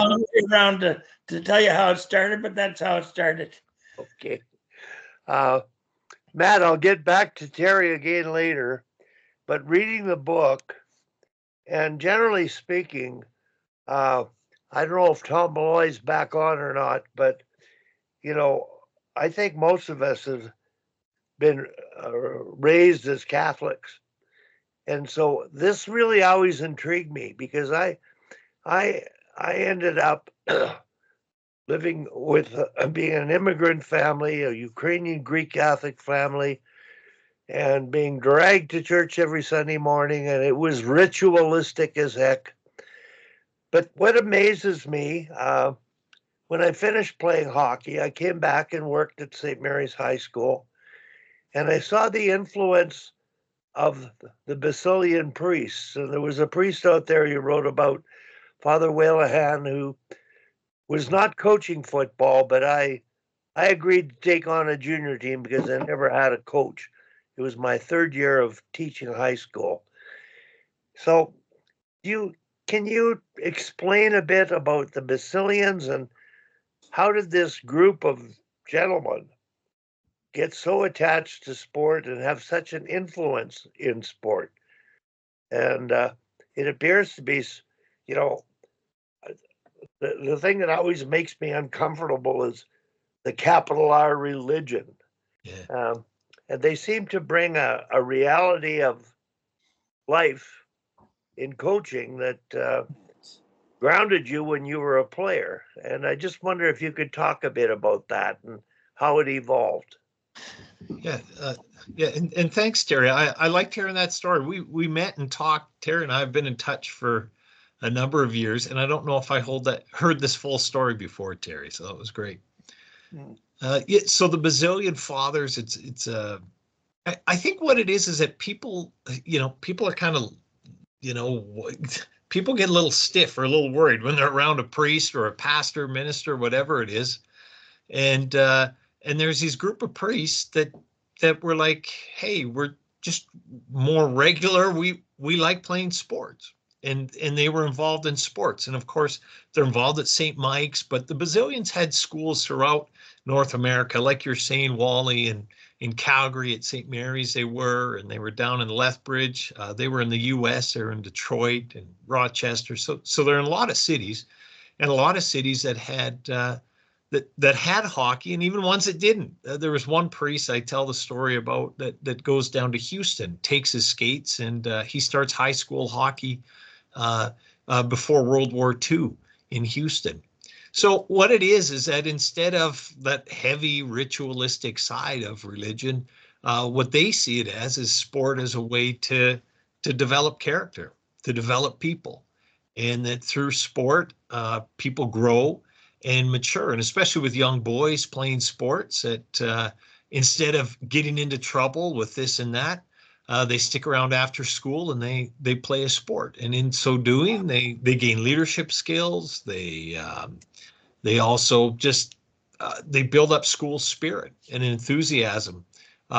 I'll be around to tell you how it started, but that's how it started. Okay. Matt, I'll get back to Terry again later, but reading the book, and generally speaking, I don't know if Tom Malloy's back on or not, but, I think most of us have been raised as Catholics. And so this really always intrigued me because I ended up living with being an immigrant family, a Ukrainian Greek Catholic family, and being dragged to church every Sunday morning, and it was ritualistic as heck. But what amazes me, when I finished playing hockey, I came back and worked at St. Mary's High School, and I saw the influence of the Basilian priests. And there was a priest out there you wrote about, Father Whalehan, who was not coaching football, but I agreed to take on a junior team because I never had a coach. It was my third year of teaching high school. So, can you explain a bit about the Basilians and how did this group of gentlemen get so attached to sport and have such an influence in sport? And it appears to be, you know, the thing that always makes me uncomfortable is the capital R religion. Yeah. And they seem to bring a reality of life in coaching that grounded you when you were a player. And I just wonder if you could talk a bit about that and how it evolved. Yeah, and thanks, Terry. I liked hearing that story. We met and talked. Terry and I have been in touch for a number of years, and I don't know if I heard this full story before, Terry. So that was great. Yeah, so the Basilian Fathers, I think what it is that people are kind of, people get a little stiff or a little worried when they're around a priest or a pastor, minister, whatever it is, and there's these group of priests that were like, hey, we're just more regular. We like playing sports. And they were involved in sports. And of course, they're involved at St. Mike's, but the Basilians had schools throughout North America, like you're saying, Wally, and in Calgary at St. Mary's they were down in Lethbridge. They were in the U.S., they were in Detroit and Rochester. So they're in a lot of cities, and a lot of cities that had that had hockey, and even ones that didn't. There was one priest I tell the story about that goes down to Houston, takes his skates, and he starts high school hockey before World War II in Houston. So what it is that instead of that heavy ritualistic side of religion, what they see it as is sport as a way to develop character, to develop people, and that through sport, people grow and mature, and especially with young boys playing sports, that instead of getting into trouble with this and that, they stick around after school and they play a sport, and in so doing, they gain leadership skills. They also just they build up school spirit and enthusiasm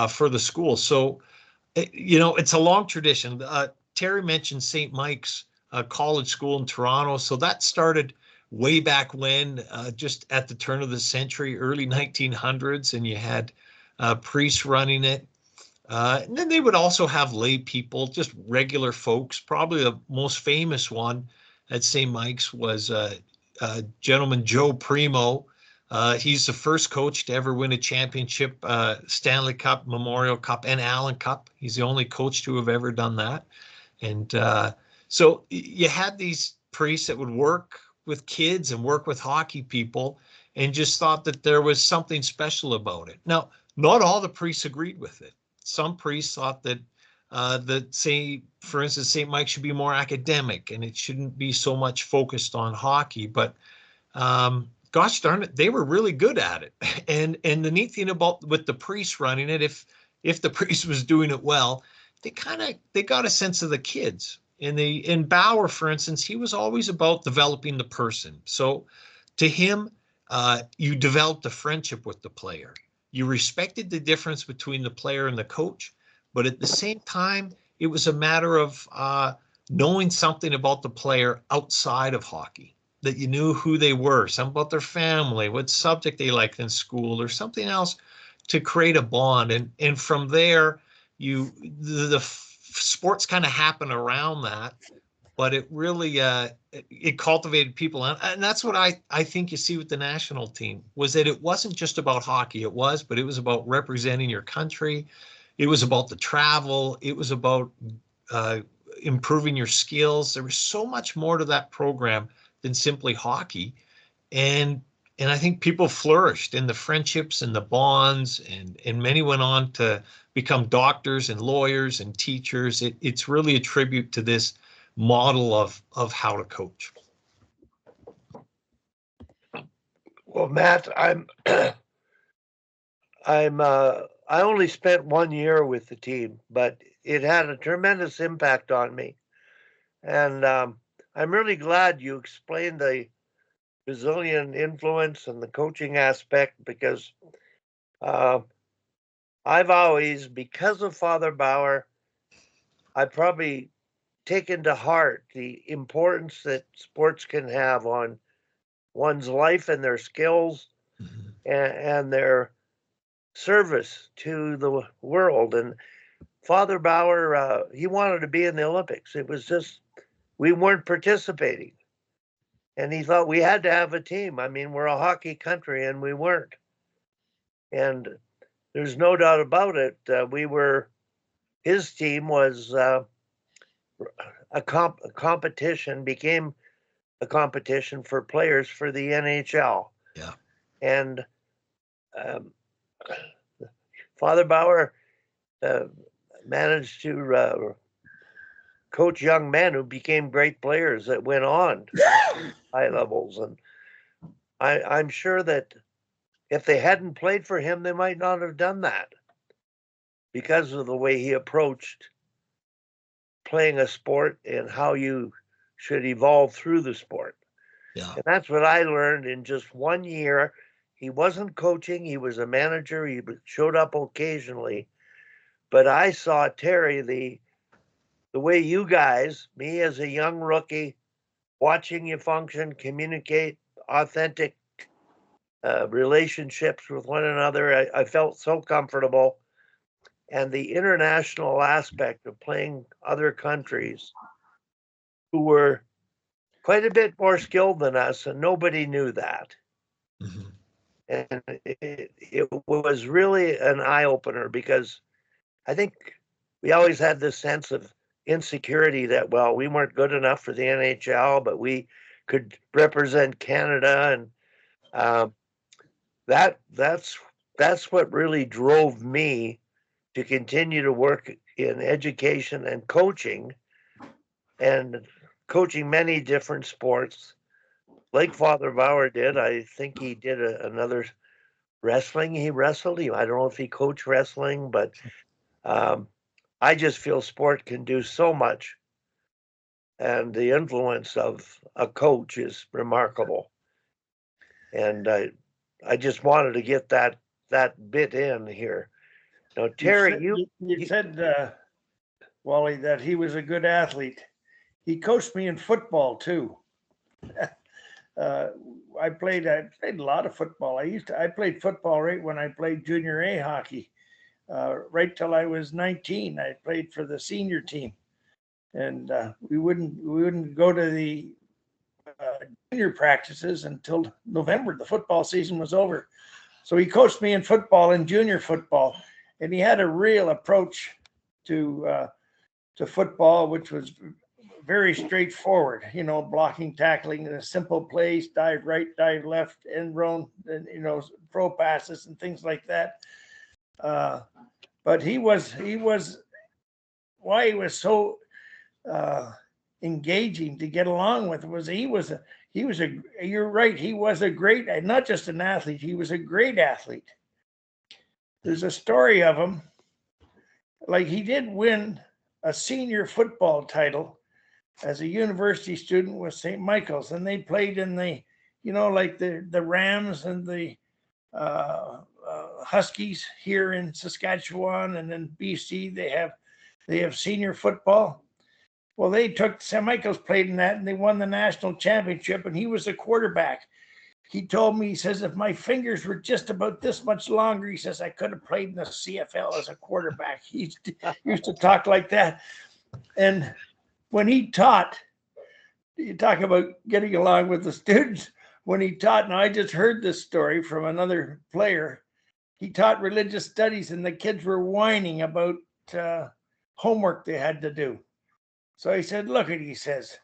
for the school. So it's a long tradition. Terry mentioned St. Mike's College School in Toronto, so that started way back when, just at the turn of the century, early 1900s, and you had priests running it. And then they would also have lay people, just regular folks. Probably the most famous one at St. Mike's was gentleman Joe Primo. He's the first coach to ever win a championship, Stanley Cup, Memorial Cup, and Allen Cup. He's the only coach to have ever done that. And so you had these priests that would work with kids and work with hockey people, and just thought that there was something special about it. Now, not all the priests agreed with it. Some priests thought that say, for instance, St. Mike should be more academic and it shouldn't be so much focused on hockey. But gosh darn it, they were really good at it. And the neat thing about with the priest running it, if the priest was doing it well, they got a sense of the kids. And in Bauer, for instance, he was always about developing the person. So to him, you developed a friendship with the player. You respected the difference between the player and the coach, but at the same time, it was a matter of knowing something about the player outside of hockey. that you knew who they were, something about their family, what subject they liked in school, or something else to create a bond. And from there, the sports kind of happen around that, but it really it cultivated people, and that's what I think you see with the national team, was that it wasn't just about hockey. But it was about representing your country. It was about the travel. It was about improving your skills. There was so much more to that program than simply hockey, and I think people flourished in the friendships and the bonds, and many went on to become doctors and lawyers and teachers. It's really a tribute to this model of how to coach. Well, Matt, I only spent 1 year with the team, but it had a tremendous impact on me. And I'm really glad you explained the Brazilian influence and the coaching aspect, because I've always, because of Father Bauer, I probably taken to heart the importance that sports can have on one's life and their skills and their service to the world. And Father Bauer, he wanted to be in the Olympics. It was just, we weren't participating. And he thought we had to have a team. I mean, we're a hockey country and we weren't. And there's no doubt about it. His team was a competition, became a competition for players for the NHL. Yeah. And Father Bauer managed to coach young men who became great players that went on high levels. And I'm sure that if they hadn't played for him, they might not have done that, because of the way he approached playing a sport and how you should evolve through the sport. Yeah. And that's what I learned in just 1 year. He wasn't coaching, he was a manager. He showed up occasionally. But I saw, Terry, the way you guys, me as a young rookie, watching you function, communicate, authentic relationships with one another. I felt so comfortable. And the international aspect of playing other countries who were quite a bit more skilled than us, and nobody knew that. Mm-hmm. And it was really an eye opener, because I think we always had this sense of insecurity that, well, we weren't good enough for the NHL, but we could represent Canada. And that's what really drove me to continue to work in education and coaching many different sports, like Father Bauer did. I think he did another wrestling. He wrestled. I don't know if he coached wrestling, but I just feel sport can do so much, and the influence of a coach is remarkable. And I just wanted to get that bit in here. Now, Terry, you said, Wally, that he was a good athlete. He coached me in football too. I played a lot of football. I played football right when I played junior A hockey, right till I was 19. I played for the senior team, and we wouldn't go to the junior practices until November. The football season was over. So he coached me in football and junior football, and he had a real approach to football, which was very straightforward. Blocking, tackling, in a simple plays, dive right, dive left, end run, and throw passes and things like that. But he was why he was so engaging to get along with was you're right, he was a great, not just an athlete, he was a great athlete. There's a story of him, like he did win a senior football title as a university student with St. Michael's, and they played in the like the Rams and the Huskies here in Saskatchewan, and then BC they have senior football. Well, they took St. Michael's played in that, and they won the national championship, and he was a quarterback. He told me, he says, if my fingers were just about this much longer, he says, I could have played in the CFL as a quarterback. He used to talk like that. And when he taught, you talk about getting along with the students. When he taught, now I just heard this story from another player. He taught religious studies, and the kids were whining about homework they had to do. So he said, look, he says,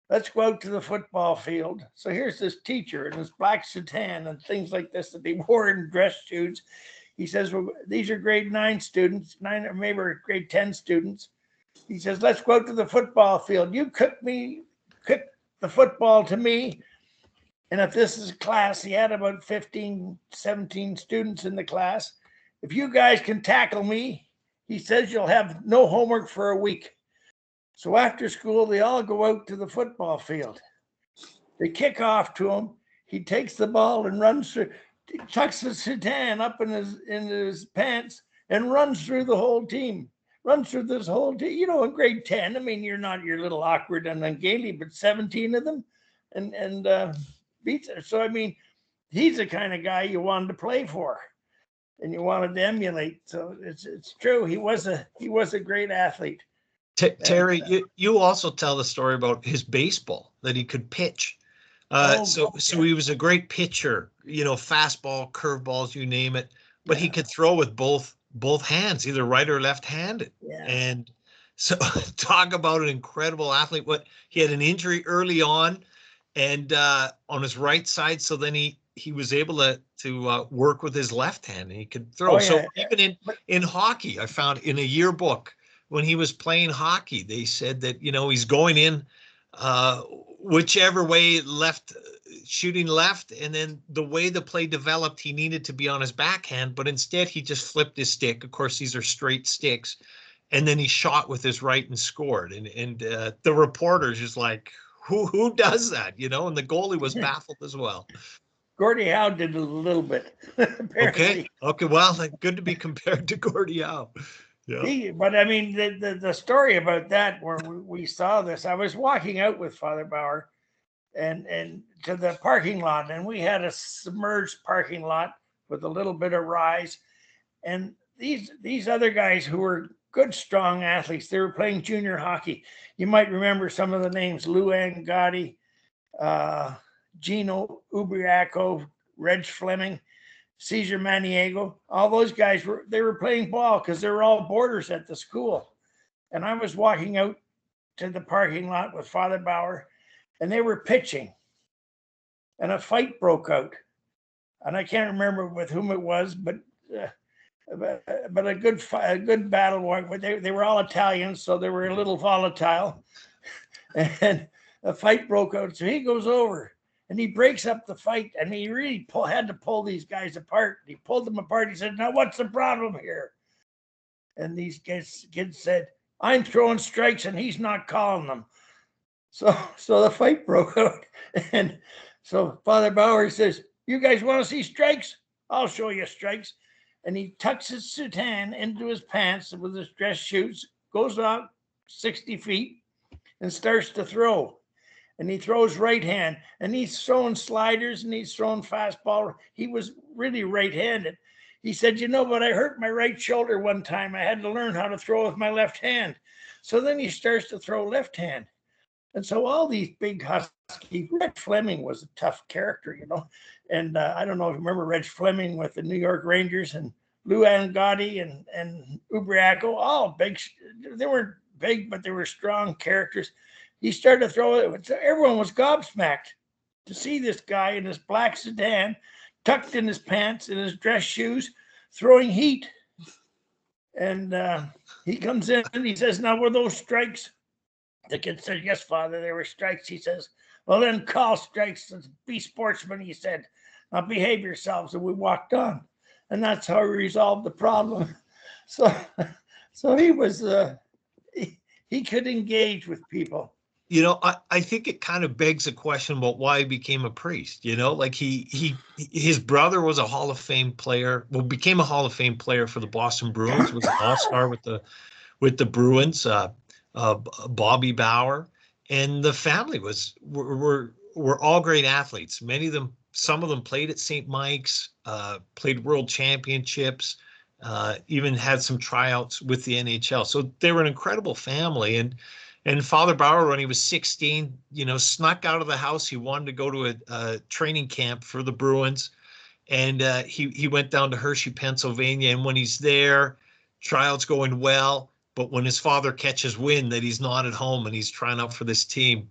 let's go out to the football field. So here's this teacher in his black soutane and things like this that they wore in dress shoes. He says, well, these are grade 9 students, 9 or maybe grade 10 students. He says, let's go out to the football field. You kick the football to me. And if this is a class, he had about 15, 17 students in the class. If you guys can tackle me, he says, you'll have no homework for a week. So after school, they all go out to the football field. They kick off to him. He takes the ball and runs through, tucks the soutane up in his pants and runs through the whole team. Runs through this whole team. You know, in grade 10, I mean, you're not your little awkward and ungainly, but 17 of them and beats it. So, I mean, he's the kind of guy you wanted to play for and you wanted to emulate. So it's true. He was a great athlete. Terry, you also tell the story about his baseball, that he could pitch. So he was a great pitcher, you know, fastball, curveballs, you name it, but he could throw with both hands, either right or left-handed. Yeah. And so talk about an incredible athlete. What he had an injury early on and on his right side. So then he was able to work with his left hand and he could throw. So even in hockey, I found in a yearbook, when he was playing hockey, they said that, you know, he's going in whichever way shooting left. And then the way the play developed, he needed to be on his backhand, but instead he just flipped his stick. Of course, these are straight sticks. And then he shot with his right and scored. And the reporters just like, who does that? You know, and the goalie was baffled as well. Gordie Howe did a little bit. Okay. Well, good to be compared to Gordie Howe. Yeah. But I mean, the story about that, where we saw this, I was walking out with Father Bauer and to the parking lot, and we had a submerged parking lot with a little bit of rise. And these other guys who were good, strong athletes, they were playing junior hockey. You might remember some of the names: Lou Gotti, Gino Ubriaco, Reg Fleming, Cesar Maniego. All those guys were playing ball because they were all boarders at the school. And I was walking out to the parking lot with Father Bauer, and they were pitching. And a fight broke out. And I can't remember with whom it was, but a good battle. They were all Italians, so they were a little volatile. And a fight broke out. So he goes over and he breaks up the fight, and he really had to pull these guys apart. He pulled them apart. He said, now what's the problem here? And these kids said, I'm throwing strikes and he's not calling them. So the fight broke out. And so Father Bauer says, you guys want to see strikes? I'll show you strikes. And he tucks his soutane into his pants with his dress shoes, goes out 60 feet and starts to throw. And he throws right hand, and he's throwing sliders and he's throwing fastball. He was really right-handed. He said, you know, but I hurt my right shoulder one time. I had to learn how to throw with my left hand. So then he starts to throw left hand. And so all these big husky, Reg Fleming was a tough character, you know. And I don't know if you remember Reg Fleming with the New York Rangers, and Lou Gotti and Ubriaco, all big. They weren't big, but they were strong characters. He started to throw it. Everyone was gobsmacked to see this guy in his black sedan, tucked in his pants, in his dress shoes, throwing heat. And he comes in and he says, now were those strikes? The kid said, yes, Father, they were strikes. He says, well, then call strikes and be sportsmen, he said. Now behave yourselves. And we walked on. And that's how we resolved the problem. So he was, he could engage with people. You know, I think it kind of begs a question about why he became a priest. You know, like his brother was a Hall of Fame player. Well, became a Hall of Fame player for the Boston Bruins. Was an all-star with the Bruins. Bobby Bauer, and the family were all great athletes. Many of them, some of them played at St. Mike's, played world championships, even had some tryouts with the NHL. So they were an incredible family. And Father Bauer, when he was 16, snuck out of the house. He wanted to go to a training camp for the Bruins. And he went down to Hershey, Pennsylvania. And when he's there, tryouts going well. But when his father catches wind that he's not at home and he's trying out for this team,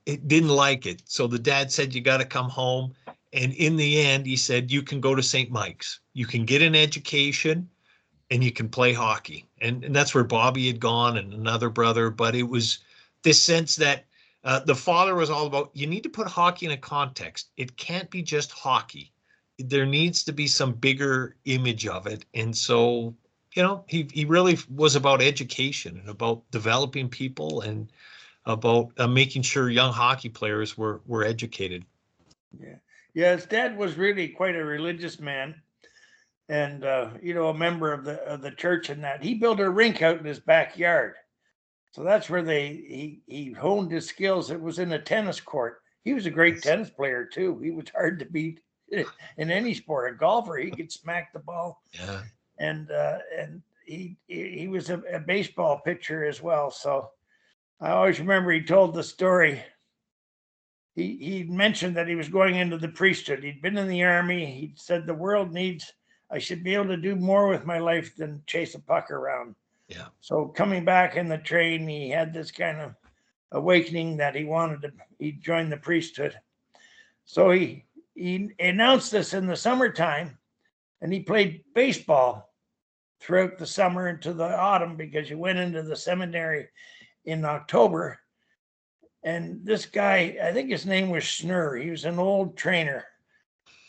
it didn't like it. So the dad said, you got to come home. And in the end, he said, you can go to St. Mike's. You can get an education and you can play hockey. And that's where Bobby had gone and another brother. But it was this sense that the father was all about, you need to put hockey in a context. It can't be just hockey. There needs to be some bigger image of it. And so, he really was about education and about developing people and about making sure young hockey players were educated. Yeah. Yeah, his dad was really quite a religious man, and a member of the church. And that he built a rink out in his backyard, so that's where he honed his skills. It was in a tennis court. He was a great tennis player too. He was hard to beat in any sport. A golfer, he could smack the ball. Yeah. And he was a baseball pitcher as well. So I always remember he told the story. He mentioned that he was going into the priesthood. He'd been in the army. He said, the world needs, I should be able to do more with my life than chase a puck around. Yeah. So coming back in the train, he had this kind of awakening that he'd join the priesthood. So he announced this in the summertime, and he played baseball throughout the summer into the autumn because he went into the seminary in October. And this guy, I think his name was Schnurr. He was an old trainer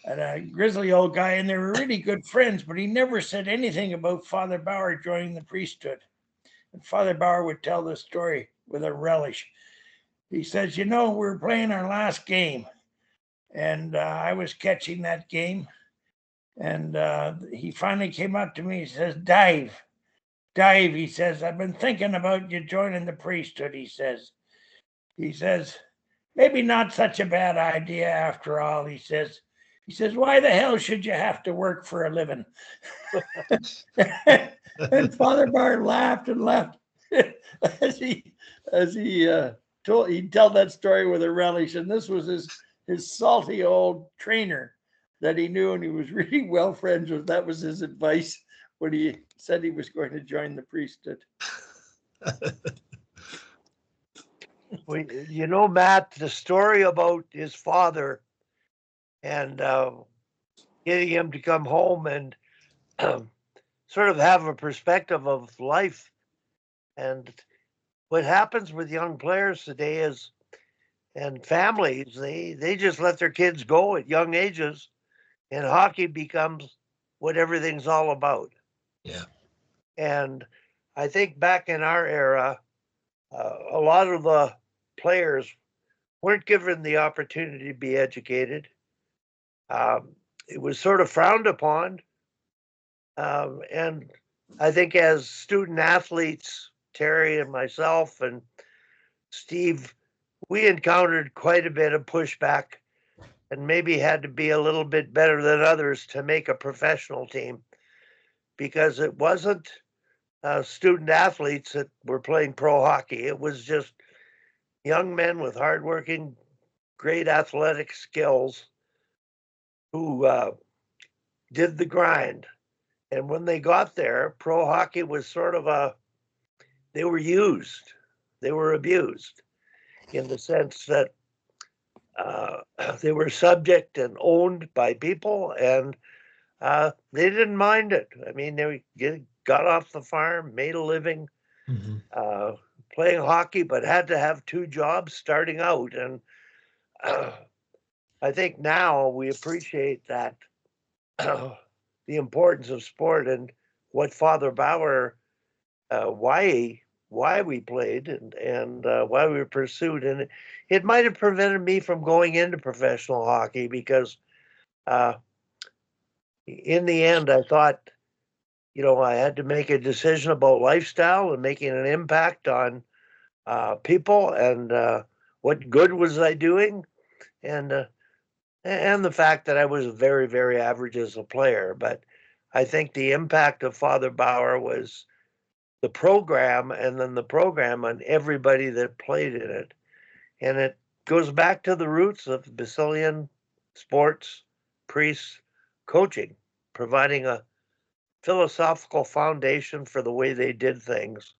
and a grizzly old guy, and they were really good friends, but he never said anything about Father Bauer joining the priesthood. And Father Bauer would tell this story with a relish. He says, we were playing our last game, and I was catching that game. And he finally came up to me. He says, Dave, he says, I've been thinking about you joining the priesthood, he says. Maybe not such a bad idea after all, he says. Why the hell should you have to work for a living? And Father Bauer laughed and left as he he'd tell that story with a relish. And this was his salty old trainer that he knew, and he was really well friends with. That was his advice when he said he was going to join the priesthood. Well, Matt, the story about his father and getting him to come home and sort of have a perspective of life. And what happens with young players today is, and families, they just let their kids go at young ages, and hockey becomes what everything's all about. Yeah. And I think back in our era, a lot of the players weren't given the opportunity to be educated. It was sort of frowned upon. And I think as student athletes, Terry and myself and Steve, we encountered quite a bit of pushback and maybe had to be a little bit better than others to make a professional team, because it wasn't student athletes that were playing pro hockey. It was just young men with hardworking, great athletic skills who did the grind. And when they got there, pro hockey was sort of they were used, they were abused, in the sense that they were subject and owned by people, and they didn't mind it. I mean, they got off the farm, made a living playing hockey, but had to have two jobs starting out. And I think now we appreciate that, the importance of sport and what Father Bauer, why we played and why we pursued. And it might have prevented me from going into professional hockey, because in the end, I thought I had to make a decision about lifestyle and making an impact on people, and what good was I doing, and the fact that I was very, very average as a player. But I think the impact of Father Bauer was the program, and then the program on everybody that played in it. And it goes back to the roots of Basilian sports, priests, coaching, providing a philosophical foundation for the way they did things.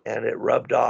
And it rubbed off